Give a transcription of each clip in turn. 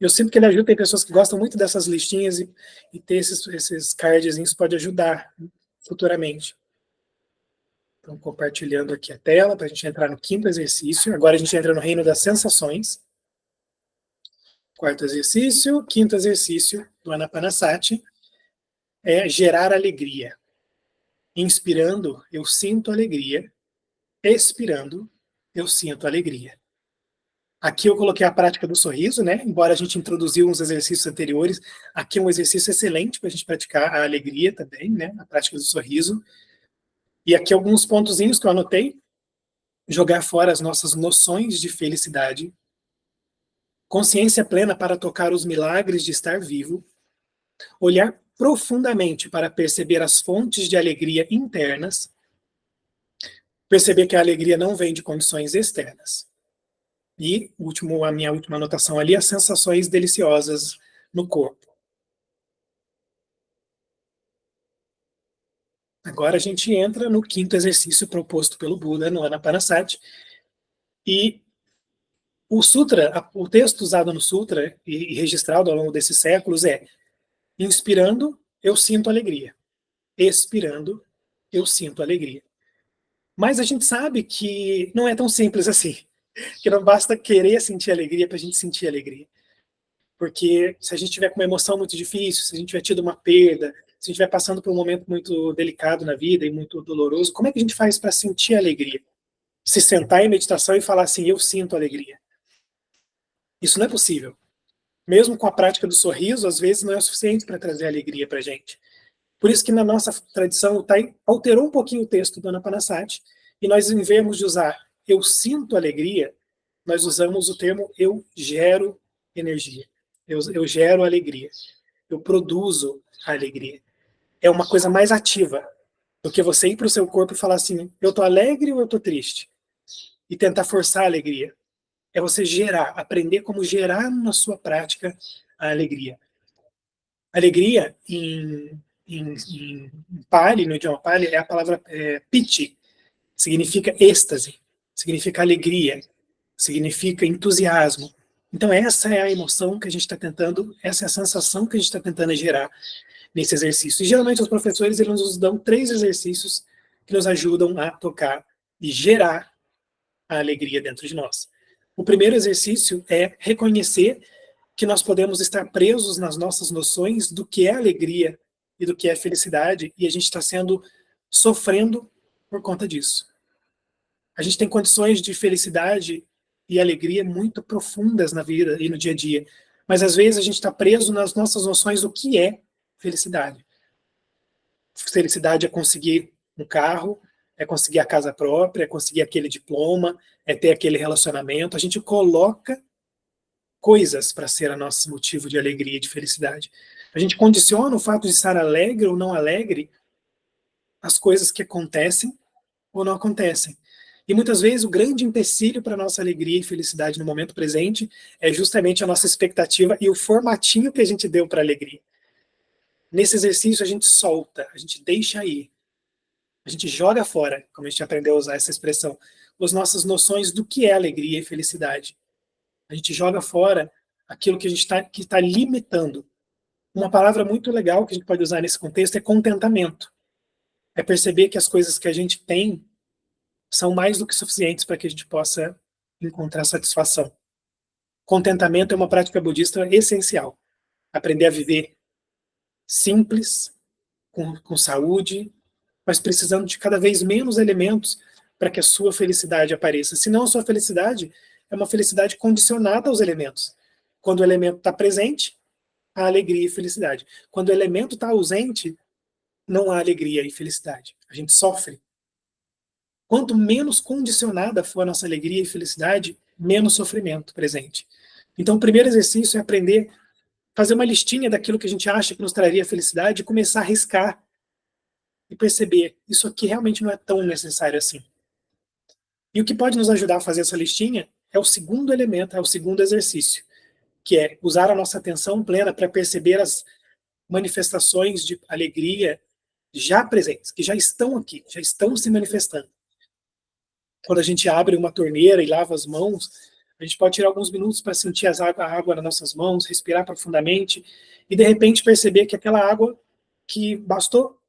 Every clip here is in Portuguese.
Eu sinto que ele ajuda, tem pessoas que gostam muito dessas listinhas e ter esses cardzinhos pode ajudar futuramente. Então, compartilhando aqui a tela para a gente entrar no quinto exercício. Agora a gente entra no reino das sensações. Quarto exercício, quinto exercício do Anapanasati é gerar alegria. Inspirando, eu sinto alegria. Expirando, eu sinto alegria. Aqui eu coloquei a prática do sorriso, né? Embora a gente introduziu uns exercícios anteriores, aqui é um exercício excelente para a gente praticar a alegria também, né? A prática do sorriso. E aqui alguns pontozinhos que eu anotei. Jogar fora as nossas noções de felicidade. Consciência plena para tocar os milagres de estar vivo. Olhar profundamente para perceber as fontes de alegria internas. Perceber que a alegria não vem de condições externas. E a minha última anotação ali, as sensações deliciosas no corpo. Agora a gente entra no quinto exercício proposto pelo Buda no Anapanasati. E o texto usado no sutra e registrado ao longo desses séculos é: inspirando, eu sinto alegria. Expirando, eu sinto alegria. Mas a gente sabe que não é tão simples assim. Que não basta querer sentir alegria para a gente sentir alegria. Porque se a gente tiver com uma emoção muito difícil, se a gente tiver tido uma perda, se a gente estiver passando por um momento muito delicado na vida e muito doloroso, como é que a gente faz para sentir alegria? Se sentar em meditação e falar assim, eu sinto alegria. Isso não é possível. Mesmo com a prática do sorriso, às vezes não é o suficiente para trazer alegria para a gente. Por isso que na nossa tradição, o Tai alterou um pouquinho o texto do Anapanasati, e nós, em vez de usar eu sinto alegria, nós usamos o termo eu gero energia. Eu gero alegria. Eu produzo a alegria. É uma coisa mais ativa do que você ir para o seu corpo e falar assim, eu estou alegre ou eu estou triste? E tentar forçar a alegria. É você gerar, aprender como gerar na sua prática a alegria. Alegria, em Pali, no idioma Pali, é a palavra piti. Significa êxtase, significa alegria, significa entusiasmo. Então essa é a emoção que a gente está tentando, essa é a sensação que a gente está tentando gerar nesse exercício. E geralmente os professores eles nos dão 3 exercícios que nos ajudam a tocar e gerar a alegria dentro de nós. O primeiro exercício é reconhecer que nós podemos estar presos nas nossas noções do que é alegria e do que é felicidade, e a gente está sofrendo por conta disso. A gente tem condições de felicidade e alegria muito profundas na vida e no dia a dia, mas às vezes a gente está preso nas nossas noções do que é felicidade. Felicidade é conseguir um carro, é conseguir a casa própria, é conseguir aquele diploma, é ter aquele relacionamento. A gente coloca coisas para ser a nosso motivo de alegria e de felicidade. A gente condiciona o fato de estar alegre ou não alegre às coisas que acontecem ou não acontecem. E muitas vezes o grande empecilho para a nossa alegria e felicidade no momento presente é justamente a nossa expectativa e o formatinho que a gente deu para a alegria. Nesse exercício a gente solta, a gente deixa ir, a gente joga fora, como a gente aprendeu a usar essa expressão, as nossas noções do que é alegria e felicidade. A gente joga fora aquilo que a gente está limitando. Uma palavra muito legal que a gente pode usar nesse contexto é contentamento. É perceber que as coisas que a gente tem são mais do que suficientes para que a gente possa encontrar satisfação. Contentamento é uma prática budista essencial. Aprender a viver simples, com saúde, mas precisando de cada vez menos elementos para que a sua felicidade apareça. Senão a sua felicidade é uma felicidade condicionada aos elementos. Quando o elemento está presente, há alegria e felicidade. Quando o elemento está ausente, não há alegria e felicidade. A gente sofre. Quanto menos condicionada for a nossa alegria e felicidade, menos sofrimento presente. Então, o primeiro exercício é aprender a fazer uma listinha daquilo que a gente acha que nos traria felicidade e começar a riscar e perceber, isso aqui realmente não é tão necessário assim. E o que pode nos ajudar a fazer essa listinha é o segundo elemento, é o segundo exercício, que é usar a nossa atenção plena para perceber as manifestações de alegria já presentes, que já estão aqui, já estão se manifestando. Quando a gente abre uma torneira e lava as mãos, A gente pode tirar alguns minutos para sentir a água nas nossas mãos, respirar profundamente e, de repente, perceber que aquela água que bastou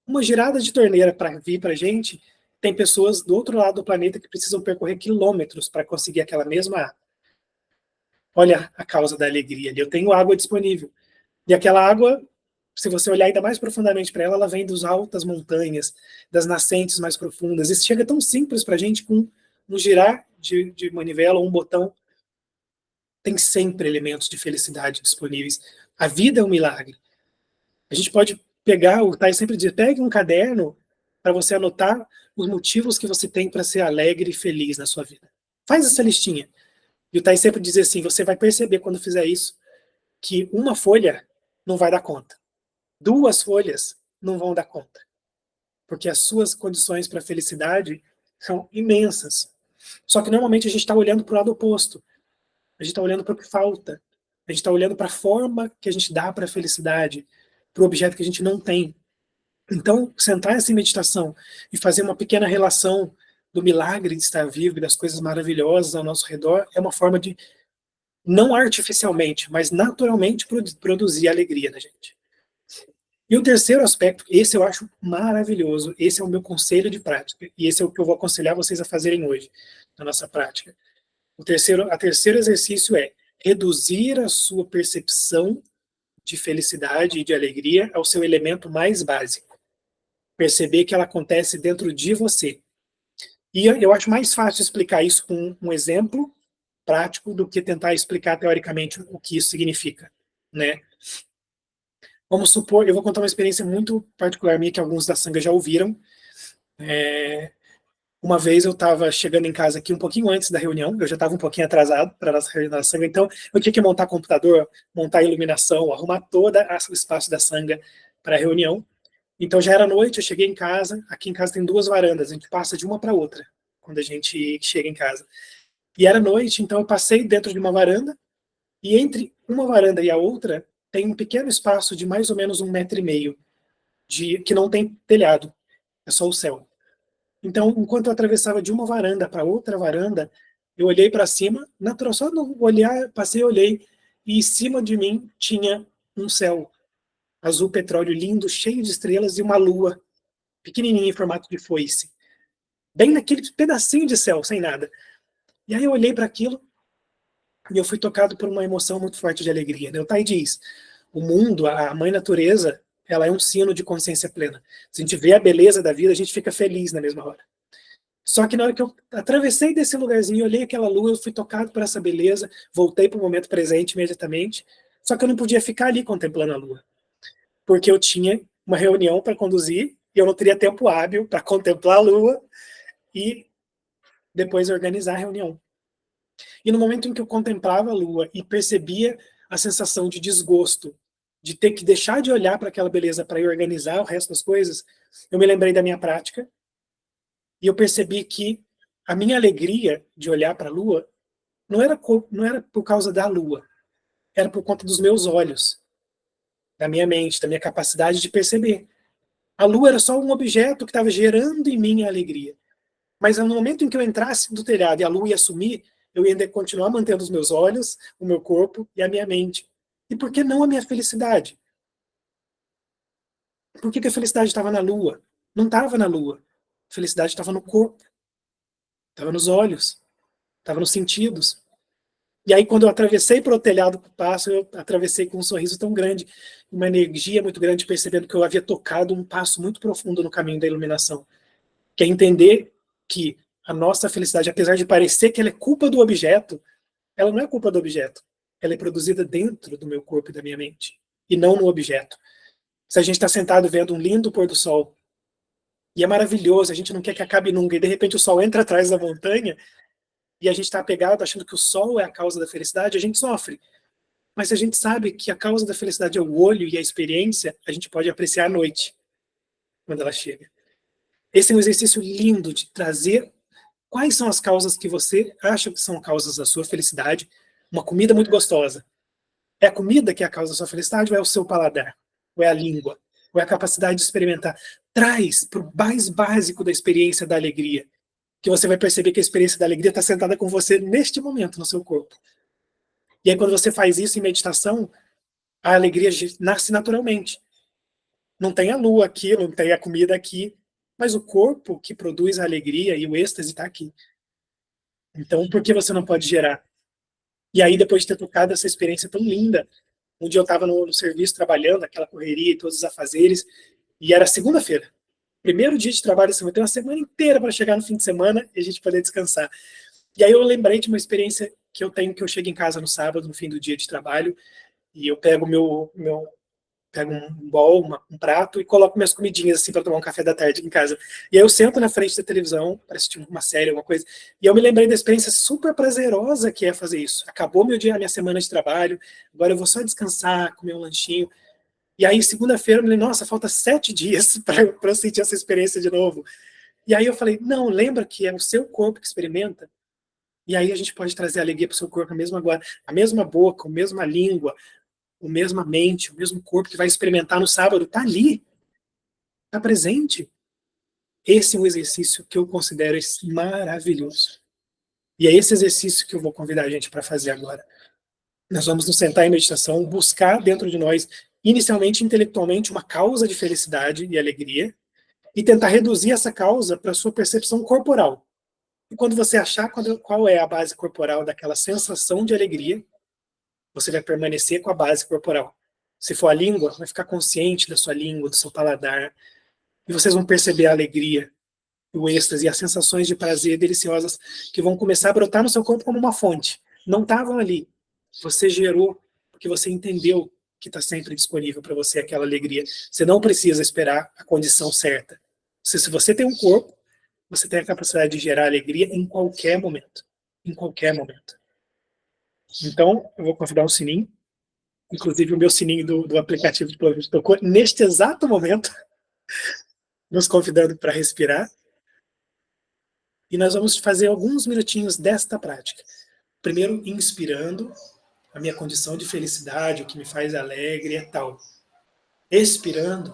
uma girada de torneira para vir para a gente, tem pessoas do outro lado do planeta que precisam percorrer quilômetros para conseguir aquela mesma água. Olha a causa da alegria ali. Eu tenho água disponível. E aquela água, se você olhar ainda mais profundamente para ela, ela vem das altas montanhas, das nascentes mais profundas. Isso chega tão simples para a gente com um girar de manivela ou um botão. Tem sempre elementos de felicidade disponíveis. A vida é um milagre. A gente pode pegar, o Thay sempre diz, pegue um caderno para você anotar os motivos que você tem para ser alegre e feliz na sua vida. Faz essa listinha. E o Thay sempre diz assim, você vai perceber quando fizer isso, que uma folha não vai dar conta. 2 folhas não vão dar conta. Porque as suas condições para a felicidade são imensas. Só que normalmente a gente está olhando para o lado oposto. A gente está olhando para o que falta. A gente está olhando para a forma que a gente dá para a felicidade, para o objeto que a gente não tem. Então, sentar essa meditação e fazer uma pequena relação do milagre de estar vivo e das coisas maravilhosas ao nosso redor é uma forma de, não artificialmente, mas naturalmente produzir alegria na gente. E o terceiro aspecto, esse eu acho maravilhoso, esse é o meu conselho de prática, e esse é o que eu vou aconselhar vocês a fazerem hoje, na nossa prática. O terceiro exercício é reduzir a sua percepção de felicidade e de alegria ao seu elemento mais básico. Perceber que ela acontece dentro de você. E eu acho mais fácil explicar isso com um exemplo prático do que tentar explicar teoricamente o que isso significa, né? Vamos supor, eu vou contar uma experiência muito particular minha que alguns da Sangha já ouviram. Uma vez eu estava chegando em casa aqui um pouquinho antes da reunião, eu já estava um pouquinho atrasado para a nossa reunião da Sangha, então eu tinha que montar computador, montar iluminação, arrumar todo o espaço da Sangha para a reunião. Então já era noite, eu cheguei em casa, aqui em casa tem 2 varandas, a gente passa de uma para outra quando a gente chega em casa. E era noite, então eu passei dentro de uma varanda, e entre uma varanda e a outra tem um pequeno espaço de mais ou menos 1,5 metros, que não tem telhado, é só o céu. Então, enquanto eu atravessava de uma varanda para outra varanda, eu olhei para cima, natural, só no olhar, passei, olhei, e em cima de mim tinha um céu azul petróleo lindo, cheio de estrelas, e uma lua pequenininha em formato de foice, bem naquele pedacinho de céu, sem nada. E aí eu olhei para aquilo e eu fui tocado por uma emoção muito forte de alegria. O Tai diz, o mundo, a mãe natureza, ela é um sino de consciência plena. Se a gente vê a beleza da vida, a gente fica feliz na mesma hora. Só que na hora que eu atravessei desse lugarzinho, olhei aquela lua, eu fui tocado por essa beleza, voltei para o momento presente imediatamente, só que eu não podia ficar ali contemplando a lua, porque eu tinha uma reunião para conduzir e eu não teria tempo hábil para contemplar a lua e depois organizar a reunião. E no momento em que eu contemplava a lua e percebia a sensação de desgosto, de ter que deixar de olhar para aquela beleza para ir organizar o resto das coisas, eu me lembrei da minha prática e eu percebi que a minha alegria de olhar para a lua não era por causa da lua, era por conta dos meus olhos, da minha mente, da minha capacidade de perceber. A lua era só um objeto que estava gerando em mim a alegria. Mas no momento em que eu entrasse do telhado e a lua ia sumir, eu ia continuar mantendo os meus olhos, o meu corpo e a minha mente. E por que não a minha felicidade? Por que a felicidade estava na lua? Não estava na lua. A felicidade estava no corpo, estava nos olhos, estava nos sentidos. E aí, quando eu atravessei para o telhado do passo, eu atravessei com um sorriso tão grande, uma energia muito grande, percebendo que eu havia tocado um passo muito profundo no caminho da iluminação. Que é entender que a nossa felicidade, apesar de parecer que ela é culpa do objeto, ela não é culpa do objeto. Ela é produzida dentro do meu corpo e da minha mente, e não no objeto. Se a gente está sentado vendo um lindo pôr do sol, e é maravilhoso, a gente não quer que acabe nunca, e de repente o sol entra atrás da montanha, e a gente está apegado achando que o sol é a causa da felicidade, a gente sofre. Mas se a gente sabe que a causa da felicidade é o olho e a experiência, a gente pode apreciar a noite, quando ela chega. Esse é um exercício lindo de trazer quais são as causas que você acha que são causas da sua felicidade. Uma comida muito gostosa. É a comida que é a causa da sua felicidade ou é o seu paladar? Ou é a língua? Ou é a capacidade de experimentar? Traz para o mais básico da experiência da alegria. que você vai perceber que a experiência da alegria está sentada com você neste momento no seu corpo. E aí, quando você faz isso em meditação, a alegria nasce naturalmente. Não tem a lua aqui, não tem a comida aqui, mas o corpo que produz a alegria e o êxtase está aqui. Então, por que você não pode gerar? E aí, depois de ter tocado essa experiência tão linda, um dia eu estava no serviço trabalhando, aquela correria e todos os afazeres, e era segunda-feira. Primeiro dia de trabalho, assim, eu tenho uma semana inteira para chegar no fim de semana e a gente poder descansar. E aí eu lembrei de uma experiência que eu tenho, que eu chego em casa no sábado, no fim do dia de trabalho, e eu pego pego um bowl, um prato e coloco minhas comidinhas assim para tomar um café da tarde em casa. E aí eu sento na frente da televisão para assistir uma série, alguma coisa. E eu me lembrei da experiência super prazerosa que é fazer isso. Acabou meu dia, a minha semana de trabalho, agora eu vou só descansar, comer um lanchinho. E aí segunda-feira eu me lembrei, nossa, falta 7 dias para eu sentir essa experiência de novo. E aí eu falei, não, lembra que é o seu corpo que experimenta? E aí a gente pode trazer alegria para o seu corpo, a mesma boca, a mesma língua, a mesma mente, o mesmo corpo que vai experimentar no sábado, está ali, está presente. Esse é um exercício que eu considero maravilhoso. E é esse exercício que eu vou convidar a gente para fazer agora. Nós vamos nos sentar em meditação, buscar dentro de nós, inicialmente intelectualmente, uma causa de felicidade e alegria, e tentar reduzir essa causa para a sua percepção corporal. E quando você achar qual é a base corporal daquela sensação de alegria, você vai permanecer com a base corporal. Se for a língua, vai ficar consciente da sua língua, do seu paladar, e vocês vão perceber a alegria, o êxtase e as sensações de prazer deliciosas que vão começar a brotar no seu corpo como uma fonte. Não estavam ali. Você gerou, porque você entendeu que está sempre disponível para você aquela alegria. Você não precisa esperar a condição certa. Se você tem um corpo, você tem a capacidade de gerar alegria em qualquer momento. Em qualquer momento. Então, eu vou convidar um sininho. Inclusive, o meu sininho do aplicativo de plano tocou neste exato momento, nos convidando para respirar. E nós vamos fazer alguns minutinhos desta prática. Primeiro, inspirando, a minha condição de felicidade, o que me faz alegre é tal. Expirando,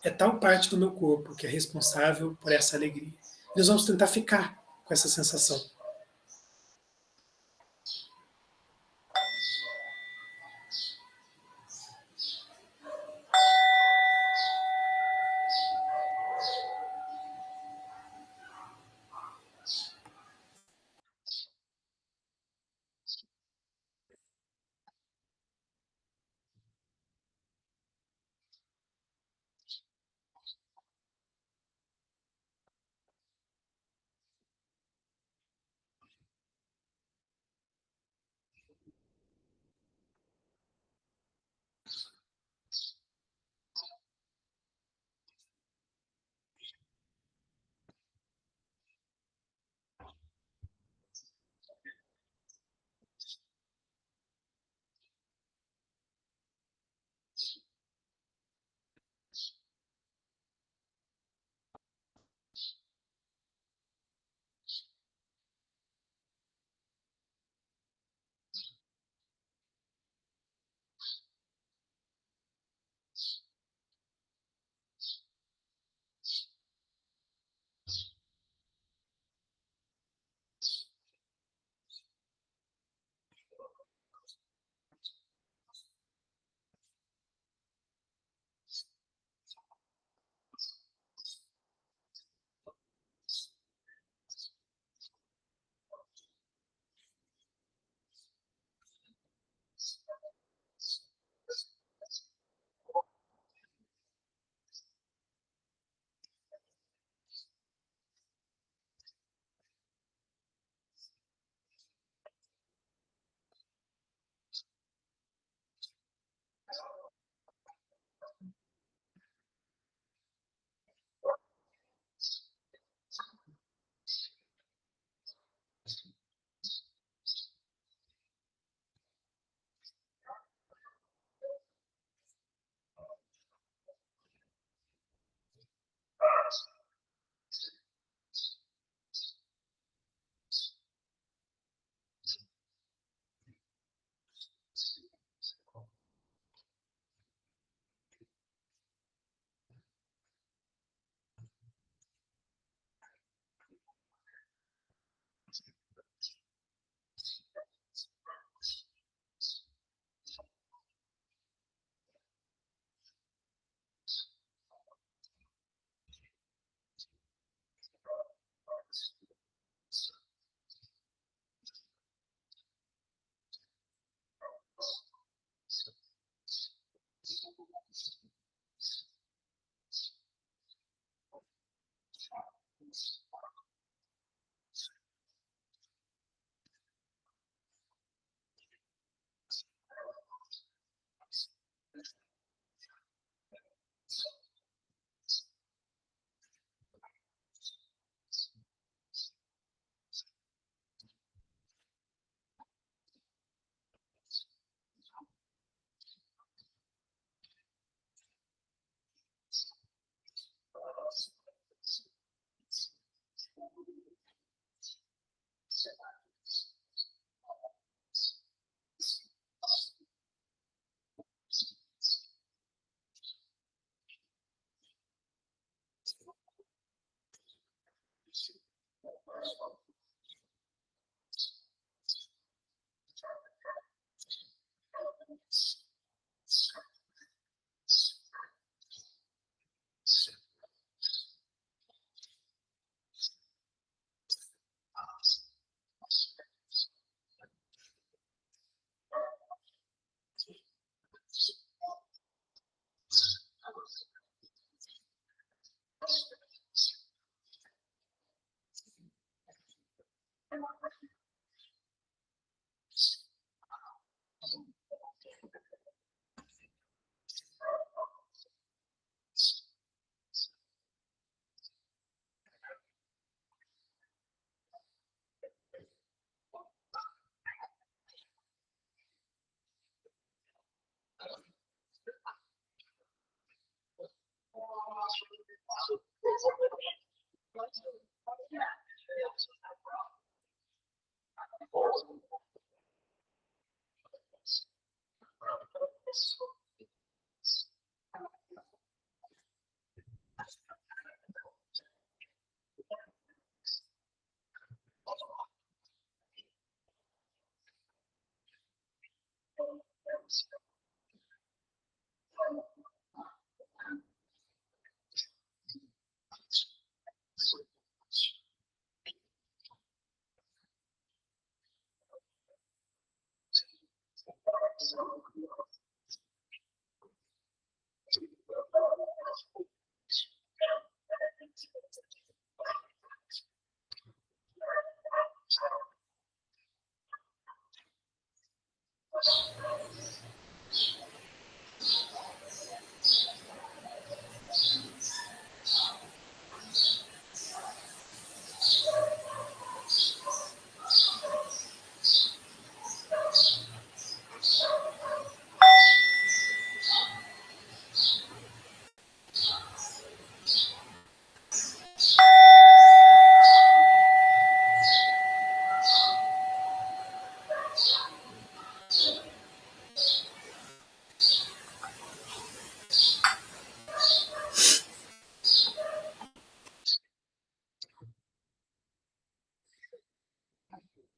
é tal parte do meu corpo que é responsável por essa alegria. Nós vamos tentar ficar com essa sensação.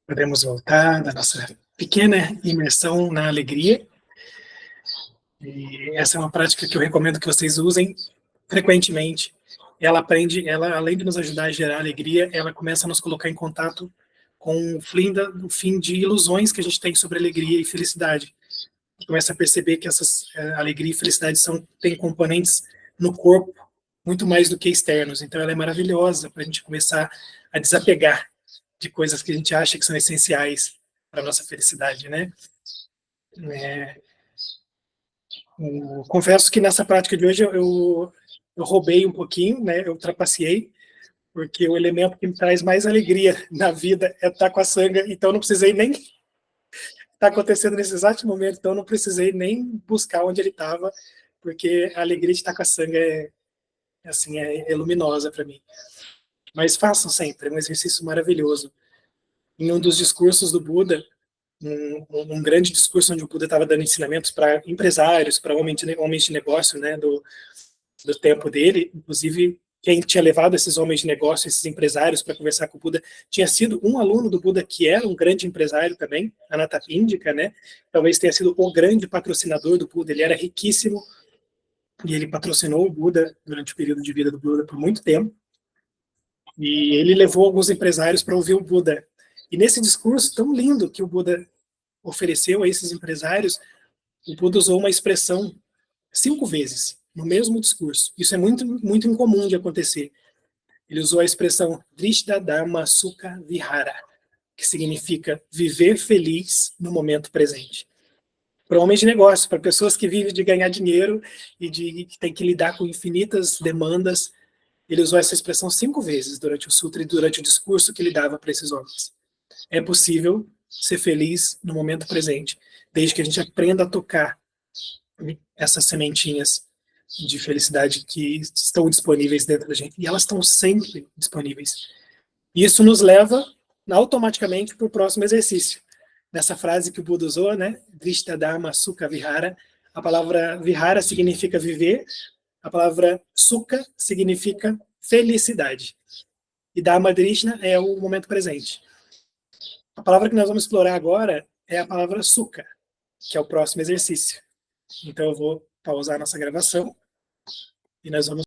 Podemos voltar da nossa pequena imersão na alegria. E essa é uma prática que eu recomendo que vocês usem frequentemente. Ela além de nos ajudar a gerar alegria, ela começa a nos colocar em contato com o fim de ilusões que a gente tem sobre alegria e felicidade. Começa a perceber que essas alegria e felicidade têm componentes no corpo muito mais do que externos. Então, ela é maravilhosa para a gente começar a desapegar de coisas que a gente acha que são essenciais para a nossa felicidade, né? Confesso que nessa prática de hoje eu roubei um pouquinho, né? Eu trapaceei, porque o elemento que me traz mais alegria na vida é estar com a sanga, então não precisei nem está acontecendo nesse exato momento, então não precisei nem buscar onde ele estava, porque a alegria de estar com a sanga é luminosa para mim. Mas façam sempre, é um exercício maravilhoso. Em um dos discursos do Buda, um grande discurso onde o Buda estava dando ensinamentos para empresários, para homens de negócio, né, do tempo dele, inclusive quem tinha levado esses homens de negócio, esses empresários para conversar com o Buda, tinha sido um aluno do Buda que era um grande empresário também, Anathapindika, né? Talvez tenha sido o grande patrocinador do Buda, ele era riquíssimo e ele patrocinou o Buda durante o período de vida do Buda por muito tempo. E ele levou alguns empresários para ouvir o Buda. E nesse discurso tão lindo que o Buda ofereceu a esses empresários, o Buda usou uma expressão 5 vezes no mesmo discurso. Isso é muito, muito incomum de acontecer. Ele usou a expressão Drishta Dhamma Sukha Vihara, que significa viver feliz no momento presente. Para homens de negócio, para pessoas que vivem de ganhar dinheiro e que tem que lidar com infinitas demandas, ele usou essa expressão 5 vezes durante o sutra e durante o discurso que ele dava para esses homens. É possível ser feliz no momento presente, desde que a gente aprenda a tocar essas sementinhas de felicidade que estão disponíveis dentro da gente. E elas estão sempre disponíveis. E isso nos leva automaticamente para o próximo exercício. Nessa frase que o Buda usou, né? Drishta Dhamma Sukha Vihara. A palavra Vihara significa viver, a palavra Sukha significa felicidade. E Dhamma Drishna é o momento presente. A palavra que nós vamos explorar agora é a palavra Sukha, que é o próximo exercício. Então eu vou pausar a nossa gravação e nós vamos